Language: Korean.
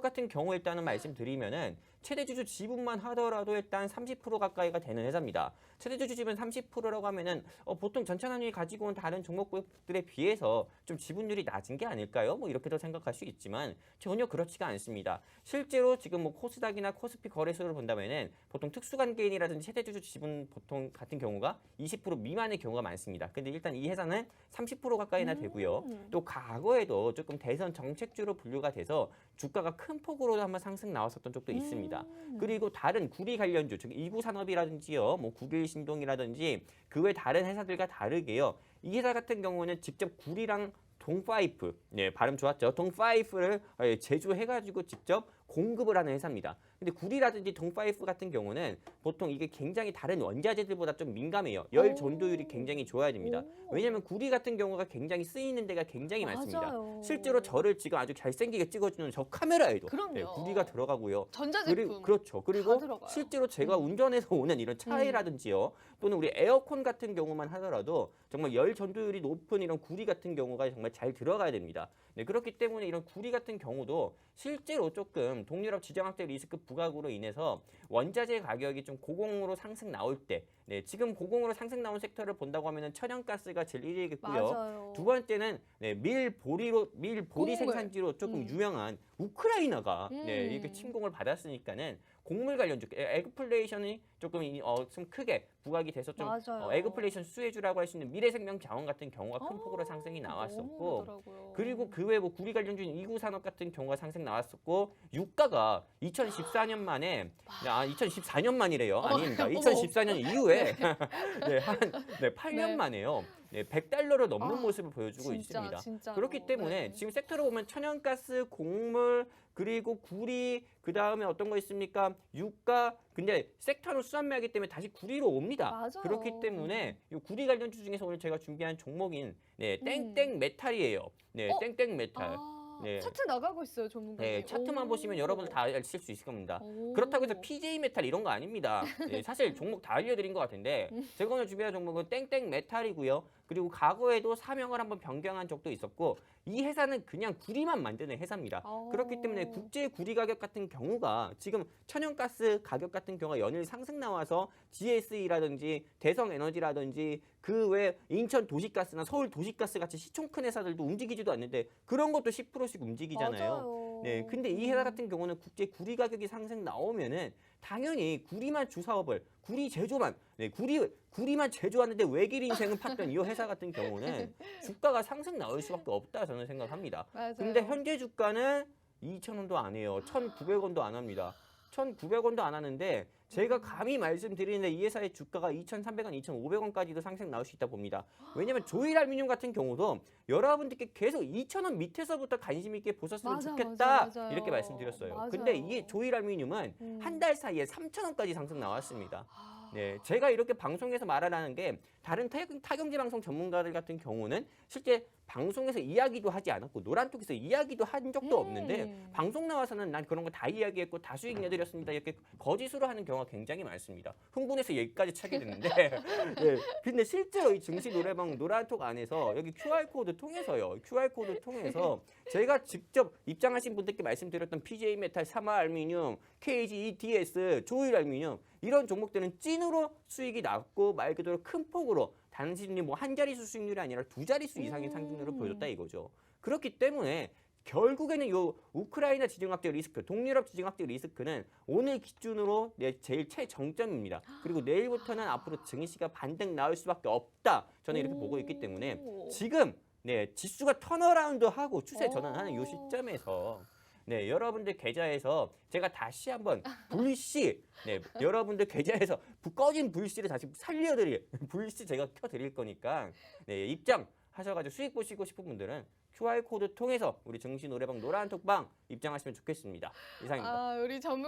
같은 경우 일단은 말씀드리면은 최대주주 지분만 하더라도 일단 30% 가까이가 되는 회사입니다. 최대주주 지분 30%라고 하면은 보통 전체환율이 가지고 온 다른 종목들에 비해서 좀 지분율이 낮은 게 아닐까요? 뭐 이렇게도 생각할 수 있지만 전혀 그렇지가 않습니다. 실제로 지금 뭐 코스닥이나 코스피 거래소를 본다면은 보통 특수관계인이라든지 최대주주 지분 보통 같은 경우가 20% 미만의 경우가 많습니다. 근데 일단 이 회사는 30% 가까이나 되고요. 또 과거에도 조금 대선 정책주로 분류가 돼서 주가가 큰 폭으로 한번 상승 나왔었던 적도 있습니다. 그리고 다른 구리 관련주, 즉 이구산업이라든지요, 뭐 국일신동이라든지 그 외 다른 회사들과 다르게요. 이 회사 같은 경우는 직접 구리랑 동파이프, 네, 발음 좋았죠. 동파이프를 제조해가지고 직접 공급을 하는 회사입니다. 근데 구리라든지 동파이프 같은 경우는 보통 이게 굉장히 다른 원자재들보다 좀 민감해요. 열 전도율이 굉장히 좋아야 됩니다. 왜냐하면 구리 같은 경우가 굉장히 쓰이는 데가 굉장히 많습니다. 맞아요. 실제로 저를 지금 아주 잘생기게 찍어주는 저 카메라에도 네, 그럼요. 구리가 들어가고요. 전자제품 그리고 그렇죠. 다 그리고 들어가요. 실제로 제가 운전해서 오는 이런 차에라든지요, 또는 우리 에어컨 같은 경우만 하더라도 정말 열 전도율이 높은 이런 구리 같은 경우가 정말 잘 들어가야 됩니다. 네, 그렇기 때문에 이런 구리 같은 경우도 실제로 조금 동유럽 지정학적 리스크 부각으로 인해서 원자재 가격이 좀 고공으로 상승 나올 때, 네, 지금 고공으로 상승 나온 섹터를 본다고 하면은 천연가스가 제일 1위겠고요. 맞아요. 두 번째는 네, 밀보리 곡물. 생산지로 조금 유명한 우크라이나가 네, 이렇게 침공을 받았으니까는 곡물 관련주 에그플레이션이 조금 좀 크게 부각이 돼서 좀 맞아요. 에그플레이션 수혜주라고 할 수 있는 미래생명자원 같은 경우가 큰 폭으로 상승이 너무 나왔었고, 그러더라고요. 그리고 그 외에 뭐 구리 관련주인 이구산업 같은 경우가 상승 나왔었고, 유가가 2014년 만에 2014년 만이래요. 아닙니다. 어머. 2014년 이후에 네, 한 8년 네. 만에요. 네, 100달러를 넘는 모습을 보여주고 진짜, 있습니다. 진짜로. 그렇기 때문에 네. 지금 섹터로 보면 천연가스, 곡물, 그리고 구리, 그 다음에 어떤 거 있습니까? 유가. 근데 섹터는 수산매하기 때문에 다시 구리로 옵니다. 맞아요. 그렇기 때문에 이 구리 관련주 중에서 오늘 제가 준비한 종목인 네, 땡땡 메탈이에요. 네, 땡땡 메탈. 네. 차트 나가고 있어요, 전문가님. 네, 차트만 보시면 여러분들 다 아실 수 있을 겁니다. 오. 그렇다고 해서 PJ 메탈 이런 거 아닙니다. 네, 사실 종목 다 알려드린 것 같은데 제가 오늘 준비한 종목은 땡땡 메탈이고요. 그리고 과거에도 사명을 한번 변경한 적도 있었고, 이 회사는 그냥 구리만 만드는 회사입니다. 그렇기 때문에 국제 구리 가격 같은 경우가 지금 천연가스 가격 같은 경우가 연일 상승 나와서 GSE라든지 대성에너지라든지 그 외 인천 도시가스나 서울 도시가스 같이 시총 큰 회사들도 움직이지도 않는데 그런 것도 10%씩 움직이잖아요. 맞아요. 네, 근데 이 회사 같은 경우는 국제 구리 가격이 상승 나오면은 당연히 구리만 주사업을 구리 제조만 구리만 제조하는데 외길 인생은 팠던 이 회사 같은 경우는 주가가 상승 나올 수밖에 없다 저는 생각합니다. 맞아요. 근데 현재 주가는 2,000원도 안 해요. 1,900원도 안 합니다. 1,900원도 안 하는데 제가 감히 말씀드리는데 이 회사의 주가가 2,300원, 2,500원까지도 상승 나올 수 있다 봅니다. 왜냐면 조일알루미늄 같은 경우도 여러분들께 계속 2,000원 밑에서부터 관심 있게 보셨으면 맞아, 좋겠다 맞아요. 이렇게 말씀드렸어요. 맞아요. 근데 이 조일알루미늄은 한 달 사이에 3,000원까지 상승 나왔습니다. 네, 제가 이렇게 방송에서 말하라는 게 다른 타경제 방송 전문가들 같은 경우는 실제 방송에서 이야기도 하지 않았고 노란톡에서 이야기도 한 적도 없는데 방송 나와서는 난 그런 거 다 이야기했고 다 수익 내드렸습니다 이렇게 거짓으로 하는 경우가 굉장히 많습니다. 흥분해서 여기까지 차게 됐는데 네, 근데 실제로 이 증시 노래방 노란톡 안에서 여기 QR코드 통해서요. QR코드 통해서 제가 직접 입장하신 분들께 말씀드렸던 PJ 메탈, 사마알루미늄, KG, ETS, 조일알루미늄 이런 종목들은 찐으로 수익이 났고 말 그대로 큰 폭으로 단순히 뭐 한 자릿수 수익률이 아니라 두 자릿수 이상의 상승률을 보여줬다 이거죠. 그렇기 때문에 결국에는 이 우크라이나 지정학적 리스크, 동유럽 지정학적 리스크는 오늘 기준으로 제일 최정점입니다. 그리고 내일부터는 앞으로 증시가 반등 나올 수밖에 없다. 저는 이렇게 보고 있기 때문에 지금 지수가 턴어라운드하고 추세 전환하는 이 시점에서 여러분들 계좌에서 제가 다시 한번 불씨, 여러분들 계좌에서 꺼진 불씨를 다시 살려드릴, 불씨 제가 켜드릴 거니까, 입장하셔가지고 수익 보시고 싶은 분들은 QR코드 통해서 우리 증시 노래방 노란톡방 입장하시면 좋겠습니다. 이상입니다. 우리 전문